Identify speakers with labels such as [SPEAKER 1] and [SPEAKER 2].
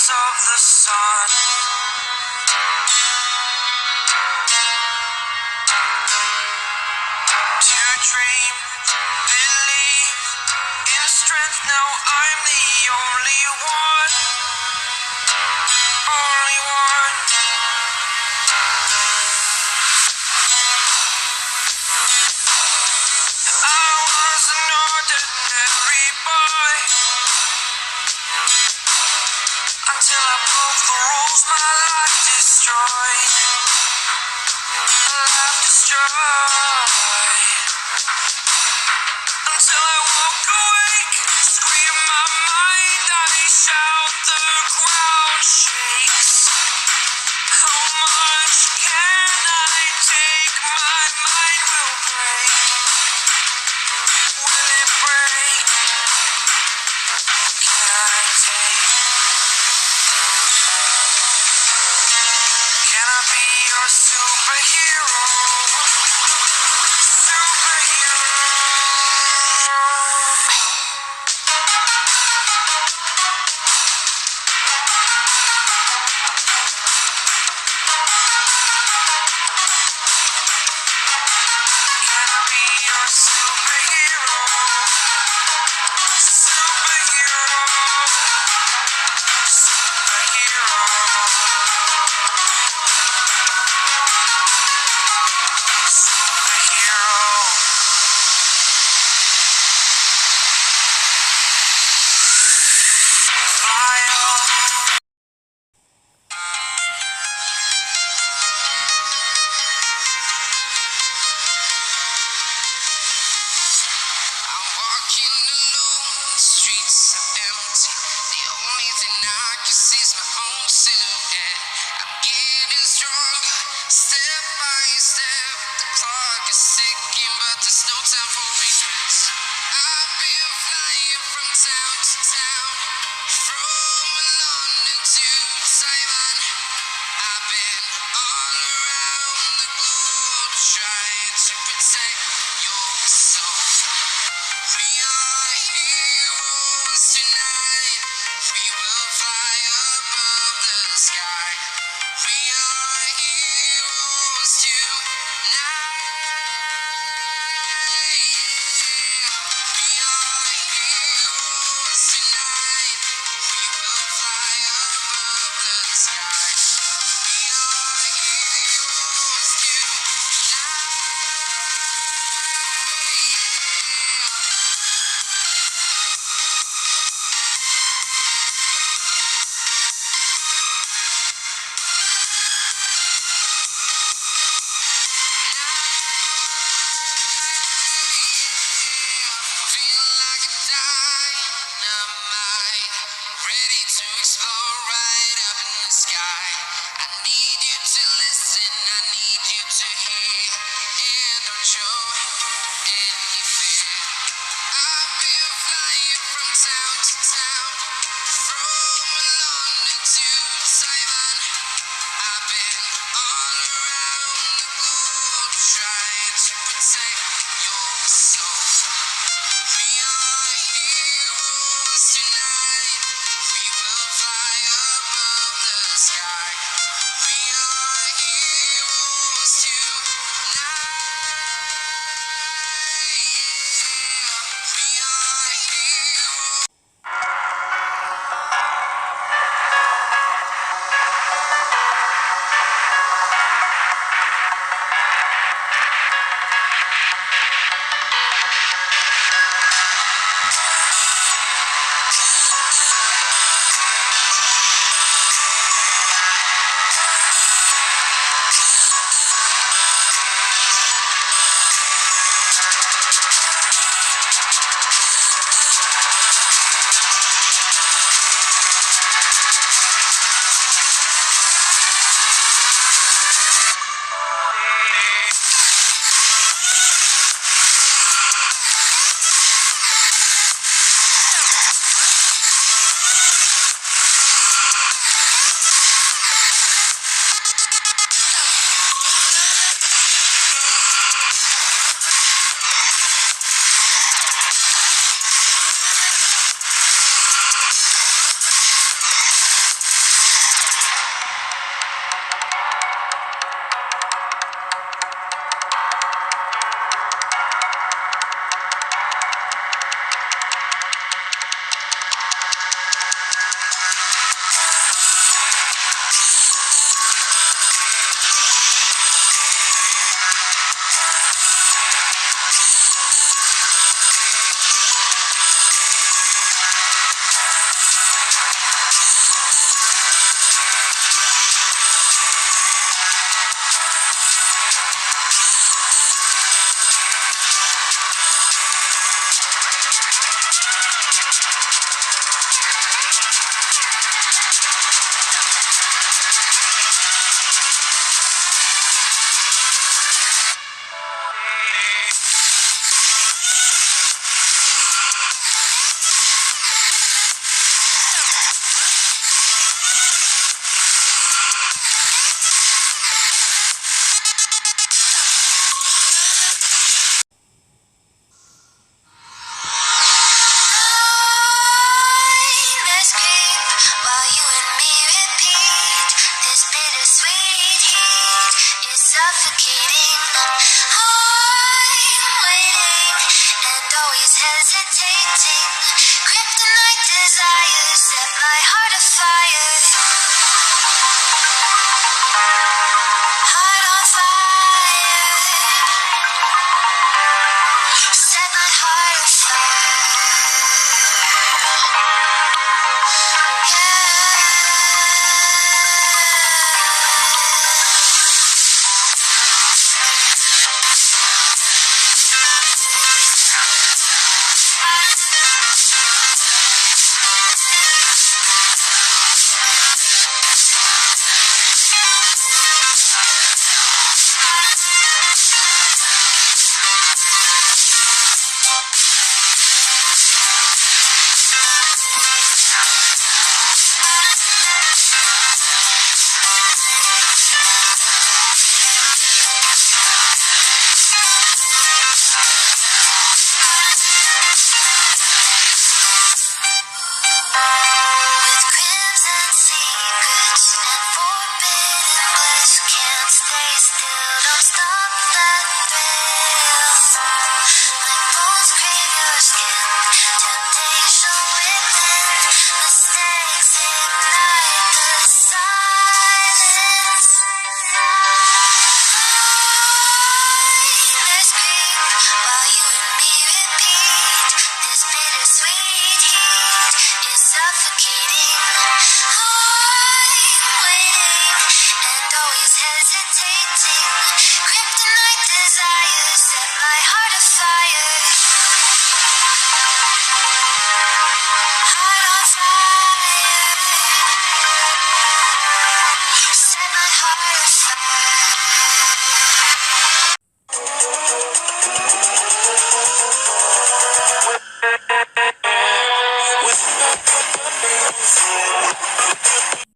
[SPEAKER 1] of the sun. To dream, believe in strength. Now I'm the only one, only one. I was an ordinary boy until I broke the rules. My life destroyed, life destroyed. Until I walk awake, scream my mind, I shout, the ground shakes. How much can I take? My mind will break. Will it break? Can I take? Can I be your superhero? Superhero. Can I be your superhero? Superhero. Superhero. Superhero. Fly on. I'm walking alone, the streets are empty. The only thing I can see is my own silhouette. I'm getting stronger, step by step. The clock is ticking, but there's no time for regrets. I've been flying from town to town, from London to Taiwan. I've been all around the globe trying to protect your soul. We are heroes tonight. We will fly above the sky. We are heroes tonight. We are heroes tonight. We will fly above the sky. We are heroes feel like a dynamite, ready to explode right up in the sky. I need you to listen, I need you to hear, and don't show any fear. I've been flying from town to town, from London to Taiwan. I've been all around the globe trying to protect your soul. We are heroes tonight. We will fly above the sky. We are heroes tonight. We are heroes. Let's creep while you and me repeat. This bittersweet heat is suffocating. I'm waiting and always hesitating. Grip